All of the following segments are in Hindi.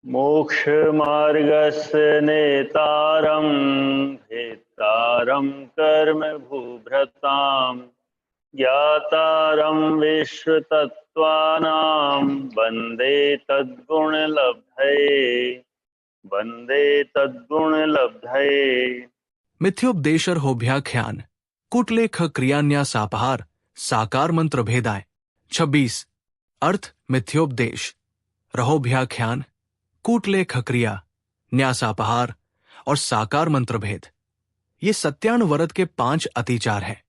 मोक्षमार्गस्य नेतारं भेत्तारं कर्म भूभृतां ज्ञातारं विश्वतत्त्वानां वन्दे तद्गुणलब्धये। मिथ्योपदेशर होभ्याख्यान कूटलेख क्रियान्यासापहार साकार मंत्र भेदाय 26। अर्थ मिथ्योपदेश रहोभ्याख्यान कूटलेख क्रिया न्यासापहार और साकार मंत्र भेद। ये सत्यानुवरत के 5 अतिचार हैं।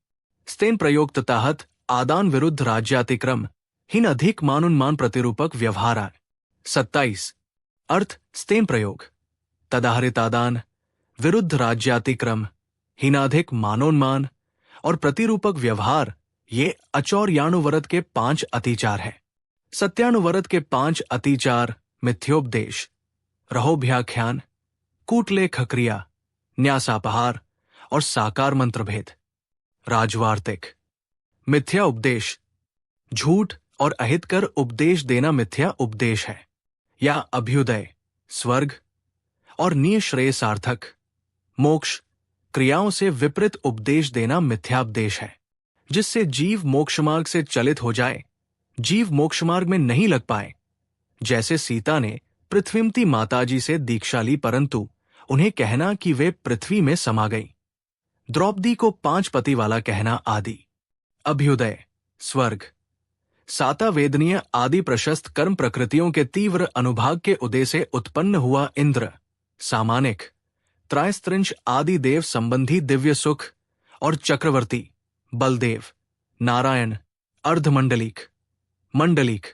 स्तेन प्रयोक्तताहत आदान विरुद्ध राज्यातिक्रम हिन अधिक मानुन्मान प्रतिरूपक व्यवहार। 27। अर्थ स्तेन प्रयोग तदाहरितादान विरुद्ध राज्यातिक्रम हिनाधिक मानोन्मान और प्रतिरूपक व्यवहार ये अचौर्यानुवरत के 5 अतिचार हैं। सत्यानुवरत के 5 अतिचार मिथ्योपदेश रहोभ्याख्यान कूटलेख क्रिया न्यासापहार और साकार मंत्र भेद। राजवार्तिक मिथ्या उपदेश झूठ और अहितकर उपदेश देना मिथ्या उपदेश है, या अभ्युदय स्वर्ग और निःश्रेयसार्थक मोक्ष क्रियाओं से विपरीत उपदेश देना मिथ्यापदेश है, जिससे जीव मोक्षमार्ग से चलित हो जाए, जीव मोक्षमार्ग में नहीं लग पाए। जैसे सीता ने पृथ्वीमती माताजी से दीक्षा ली, परंतु उन्हें कहना कि वे पृथ्वी में समा गई। द्रौपदी को 5 पति वाला कहना आदि। अभ्युदय स्वर्ग साता वेदनीय आदि प्रशस्त कर्म प्रकृतियों के तीव्र अनुभाग के उदय से उत्पन्न हुआ इंद्र, सामानिक त्रायस्त्रिंश आदि देव संबंधी दिव्य सुख और चक्रवर्ती बलदेव, नारायण, अर्धमंडलीक, मंडलीक,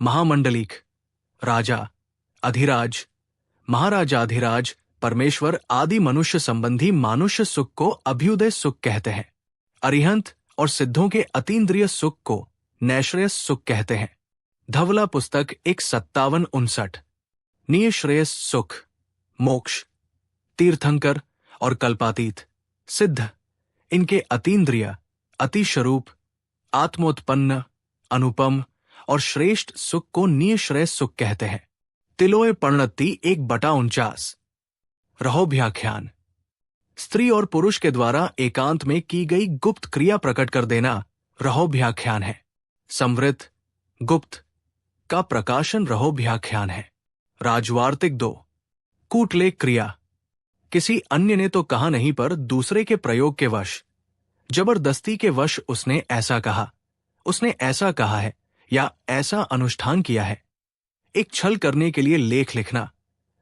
महामंडलीक, राजा, अधिराज, महाराजाधिराज, परमेश्वर आदि मनुष्य संबंधी मानुष्य सुख को अभ्युदय सुख कहते हैं। अरिहंत और सिद्धों के अतीन्द्रिय सुख को नैश्रेयस सुख कहते हैं। धवला पुस्तक 157-59। निःश्रेयस सुख मोक्ष तीर्थंकर और कल्पातीत सिद्ध इनके अतीन्द्रिय अतिस्वरूप आत्मोत्पन्न अनुपम और श्रेष्ठ सुख को निःश्रेयस सुख कहते हैं। तिलोय पर्णति 1/49। रहोभ्याख्यान स्त्री और पुरुष के द्वारा एकांत में की गई गुप्त क्रिया प्रकट कर देना रहोभ्याख्यान है। संवृत गुप्त का प्रकाशन रहोभ्याख्यान है। राजवार्तिक 2 कूटलेख क्रिया किसी अन्य ने तो कहा नहीं, पर दूसरे के प्रयोग के वश जबरदस्ती के वश उसने ऐसा कहा, उसने ऐसा कहा है या ऐसा अनुष्ठान किया है। एक छल करने के लिए लेख लिखना,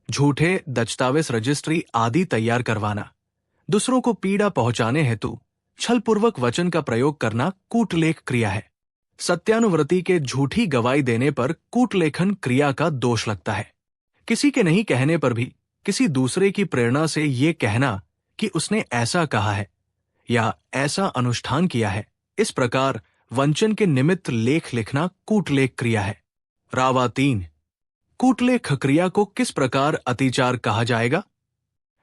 झूठे दस्तावेज रजिस्ट्री आदि तैयार करवाना, दूसरों को पीड़ा पहुंचाने हेतु छलपूर्वक वचन का प्रयोग करना कूटलेख क्रिया है। सत्यानुव्रति के झूठी गवाही देने पर कूटलेखन क्रिया का दोष लगता है। किसी के नहीं कहने पर भी किसी दूसरे की प्रेरणा से ये कहना कि उसने ऐसा कहा है या ऐसा अनुष्ठान किया है, इस प्रकार वंचन के निमित्त लेख लिखना कूटलेख क्रिया है। रावा 3 कूटलेख क्रिया को किस प्रकार अतिचार कहा जाएगा?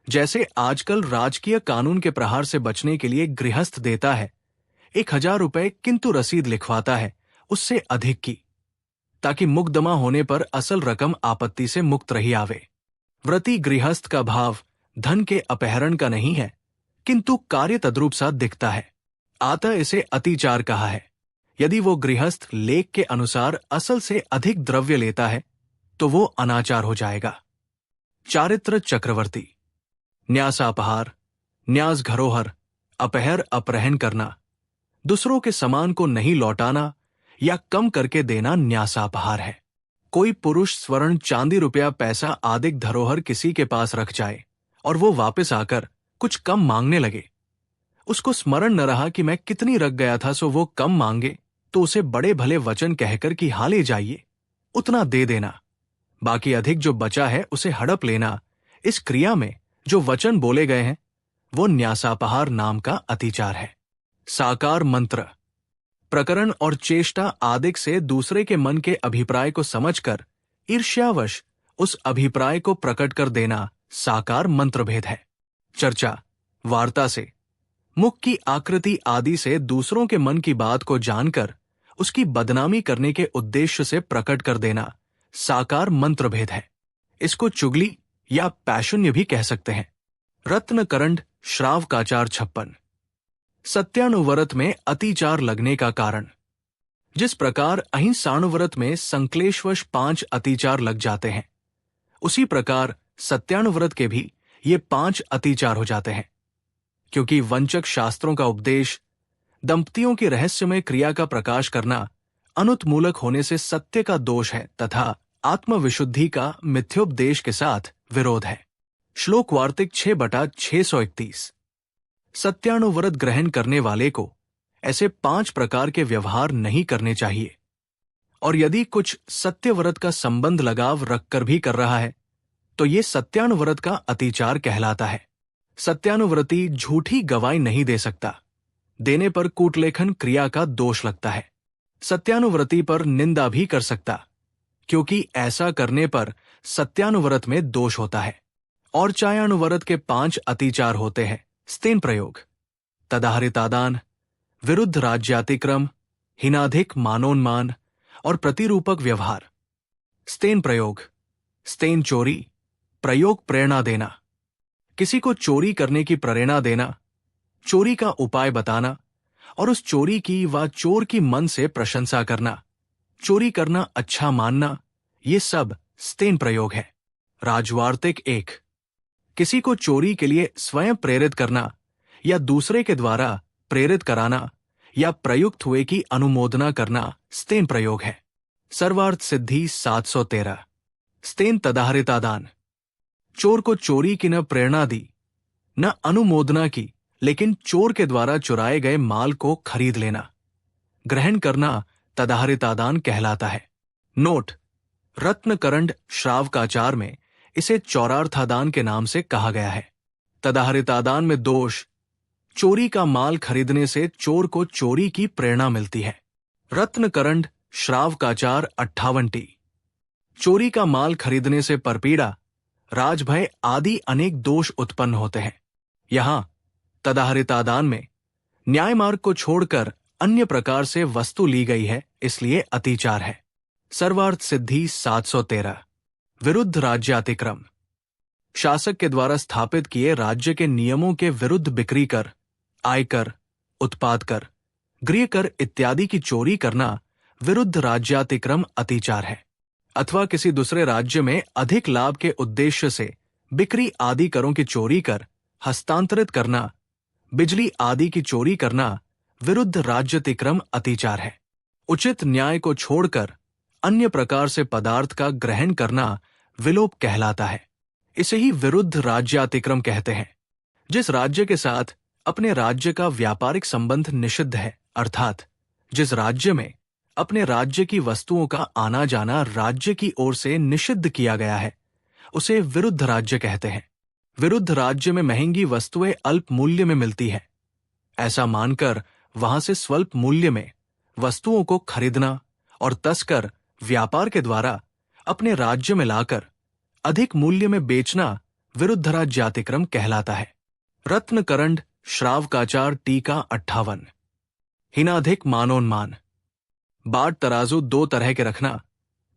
जैसे आजकल राजकीय कानून के प्रहार से बचने के लिए गृहस्थ देता है 1000 रुपए, किंतु रसीद लिखवाता है उससे अधिक की, ताकि मुकदमा होने पर असल रकम आपत्ति से मुक्त रही आवे। व्रती गृहस्थ का भाव धन के अपहरण का नहीं है, किंतु कार्य तद्रूप सा दिखता है, अतः इसे अतिचार कहा है। यदि वो गृहस्थ लेख के अनुसार असल से अधिक द्रव्य लेता है तो वो अनाचार हो जाएगा। चारित्र चक्रवर्ती न्यासापहार न्यास घरोहर अपहर अपहरण करना, दूसरों के सामान को नहीं लौटाना या कम करके देना न्यासापहार है। कोई पुरुष स्वर्ण चांदी रुपया पैसा आदि धरोहर किसी के पास रख जाए और वो वापस आकर कुछ कम मांगने लगे, उसको स्मरण न रहा कि मैं कितनी रख गया था, सो वो कम मांगे तो उसे बड़े भले वचन कहकर कि हाँ ले जाइए, उतना दे देना, बाकी अधिक जो बचा है उसे हड़प लेना। इस क्रिया में जो वचन बोले गए हैं वो न्यासापहार नाम का अतिचार है। साकार मंत्र प्रकरण और चेष्टा आदि से दूसरे के मन के अभिप्राय को समझकर ईर्ष्यावश उस अभिप्राय को प्रकट कर देना साकार मंत्र भेद है। चर्चा वार्ता से मुख की आकृति आदि से दूसरों के मन की बात को जानकर उसकी बदनामी करने के उद्देश्य से प्रकट कर देना साकार मंत्र भेद है। इसको चुगली या पैशुन्य भी कह सकते हैं। रत्नकरंड श्रावकाचार 56। सत्यानुव्रत में अतिचार लगने का कारण। जिस प्रकार अहिंसानुव्रत में संक्लेशवश 5 अतिचार लग जाते हैं, उसी प्रकार सत्यानुव्रत के भी ये 5 अतिचार हो जाते हैं। क्योंकि वंचक शास्त्रों का उपदेश, दंपतियों की रहस्यमय क्रिया का प्रकाश करना अनुत्मूलक होने से सत्य का दोष है तथा आत्मविशुद्धि का मिथ्योपदेश के साथ विरोध है। श्लोक वार्तिक 6/631। सत्यानुव्रत ग्रहण करने वाले को ऐसे 5 प्रकार के व्यवहार नहीं करने चाहिए, और यदि कुछ सत्यव्रत का संबंध लगाव रखकर भी कर रहा है तो ये सत्यानुव्रत का अतिचार कहलाता है। सत्यानुव्रती झूठी गवाही नहीं दे सकता, देने पर कूटलेखन क्रिया का दोष लगता है। सत्यानुव्रती पर निंदा भी कर सकता, क्योंकि ऐसा करने पर सत्यानुव्रत में दोष होता है। और चायानुव्रत के 5 अतिचार होते हैं। स्तेन प्रयोग, तदाहरितादान, विरुद्ध राज्यातिक्रम, हिनाधिक मानोन्मान और प्रतिरूपक व्यवहार। स्तेन प्रयोग, स्तेन चोरी, प्रयोग प्रेरणा देना, किसी को चोरी करने की प्रेरणा देना, चोरी का उपाय बताना और उस चोरी की व चोर की मन से प्रशंसा करना, चोरी करना अच्छा मानना, ये सब स्तेन प्रयोग है। राजवार्तिक 1। किसी को चोरी के लिए स्वयं प्रेरित करना या दूसरे के द्वारा प्रेरित कराना या प्रयुक्त हुए की अनुमोदना करना स्तेन प्रयोग है। सर्वार्थ सिद्धि 713। स्तेन तदाहरितादान, चोर को चोरी की न प्रेरणा दी न अनुमोदना की, लेकिन चोर के द्वारा चुराए गए माल को खरीद लेना, ग्रहण करना तदाहरितादान कहलाता है। नोट, रत्नकरंड श्रावकाचार में इसे चौरार्थादान के नाम से कहा गया है। तदाहरितादान में दोष, चोरी का माल खरीदने से चोर को चोरी की प्रेरणा मिलती है। रत्नकरंड श्रावकाचार 58। चोरी का माल खरीदने से परपीड़ा, राजभय आदि अनेक दोष उत्पन्न होते हैं। यहां तदाहरितादान में न्याय मार्ग को छोड़कर अन्य प्रकार से वस्तु ली गई है, इसलिए अतिचार है। सर्वार्थ सिद्धि 713। विरुद्ध राज्यातिक्रम, शासक के द्वारा स्थापित किए राज्य के नियमों के विरुद्ध बिक्री कर, आयकर, उत्पाद कर, गृह कर इत्यादि की चोरी करना विरुद्ध राज्यातिक्रम अतिचार है। अथवा किसी दूसरे राज्य में अधिक लाभ के उद्देश्य से बिक्री आदि करों की चोरी कर हस्तांतरित करना, बिजली आदि की चोरी करना विरुद्ध राज्यातिक्रम अतिचार है। उचित न्याय को छोड़कर अन्य प्रकार से पदार्थ का ग्रहण करना विलोप कहलाता है। इसे ही विरुद्ध राज्यातिक्रम कहते हैं। जिस राज्य के साथ अपने राज्य का व्यापारिक संबंध निषिद्ध है, अर्थात जिस राज्य में अपने राज्य की वस्तुओं का आना जाना राज्य की ओर से निषिद्ध किया गया है, उसे विरुद्ध राज्य कहते हैं। विरुद्ध राज्य में महंगी वस्तुएं अल्प मूल्य में मिलती है, ऐसा मानकर वहां से स्वल्प मूल्य में वस्तुओं को खरीदना और तस्कर व्यापार के द्वारा अपने राज्य में लाकर अधिक मूल्य में बेचना विरुद्ध राज्यातिक्रम कहलाता है। रत्नकरंड श्रावकाचार टीका 58। हिनाधिक मानोन्मान, बाट तराजू 2 तरह के रखना,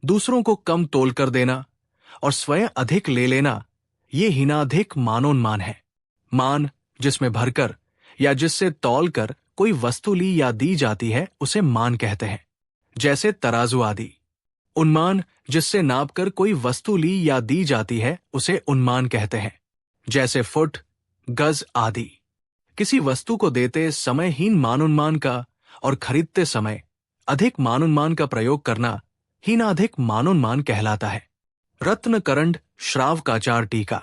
दूसरों को कम तोल कर देना और स्वयं अधिक ले लेना, ये हिनाधिक मानोन्मान है। मान जिसमें भरकर या जिससे तौल कर कोई वस्तु ली या दी जाती है उसे मान कहते हैं, जैसे तराजू आदि। उन्मान जिससे नापकर कोई वस्तु ली या दी जाती है उसे उन्मान कहते हैं, जैसे फुट, गज आदि। किसी वस्तु को देते समय हीन मानोन्मान का और खरीदते समय अधिक मानोन्मान का प्रयोग करना हीनाधिक मानोन्मान कहलाता है। रत्नकरंड श्रावकाचार टीका।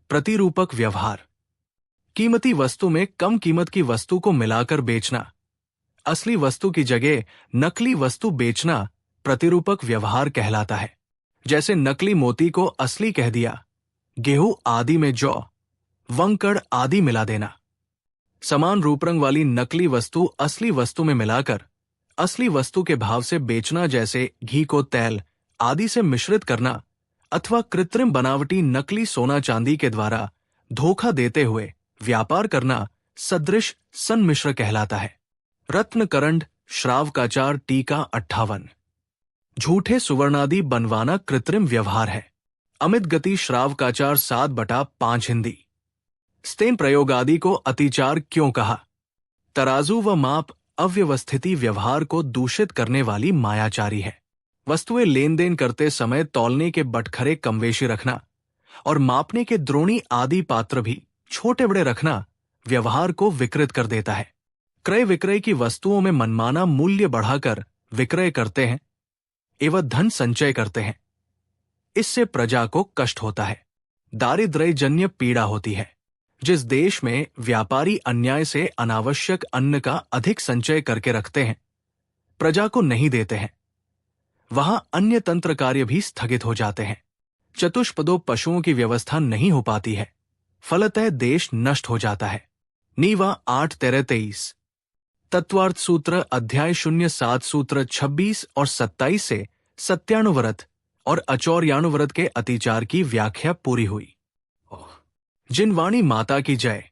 प्रतिरूपक व्यवहार, कीमती वस्तु में कम कीमत की वस्तु को मिलाकर बेचना, असली वस्तु की जगह नकली वस्तु बेचना प्रतिरूपक व्यवहार कहलाता है। जैसे नकली मोती को असली कह दिया, गेहूं आदि में जौ, वंकड़ आदि मिला देना। समान रूप रंग वाली नकली वस्तु असली वस्तु में मिलाकर असली वस्तु के भाव से बेचना, जैसे घी को तेल आदि से मिश्रित करना अथवा कृत्रिम बनावटी नकली सोना चांदी के द्वारा धोखा देते हुए व्यापार करना सदृश सन्मिश्र कहलाता है। रत्नकरंड श्रावकाचार टीका 58। झूठे सुवर्णादि बनवाना कृत्रिम व्यवहार है। अमित गति श्राव काचार 7/5 हिंदी। स्तेन प्रयोग आदि को अतिचार क्यों कहा? तराजू व माप अव्यवस्थिति व्यवहार को दूषित करने वाली मायाचारी है। वस्तुएं लेन देन करते समय तौलने के बटखरे कमवेशी रखना और मापने के द्रोणी आदि पात्र भी छोटे बड़े रखना व्यवहार को विकृत कर देता है। क्रय विक्रय की वस्तुओं में मनमाना मूल्य बढ़ाकर विक्रय करते हैं एवं धन संचय करते हैं। इससे प्रजा को कष्ट होता है, दारिद्र्यजन्य पीड़ा होती है। जिस देश में व्यापारी अन्याय से अनावश्यक अन्न का अधिक संचय करके रखते हैं, प्रजा को नहीं देते हैं, वहां अन्य तंत्र कार्य भी स्थगित हो जाते हैं। चतुष्पदों पशुओं की व्यवस्था नहीं हो पाती है, फलतः देश नष्ट हो जाता है। नीवा 8-13-23। तत्वार्थ सूत्र अध्याय 07 सूत्र 26 और 27 से सत्यानुव्रत और अचौर्यानुव्रत के अतिचार की व्याख्या पूरी हुई। जिनवाणी माता की जय।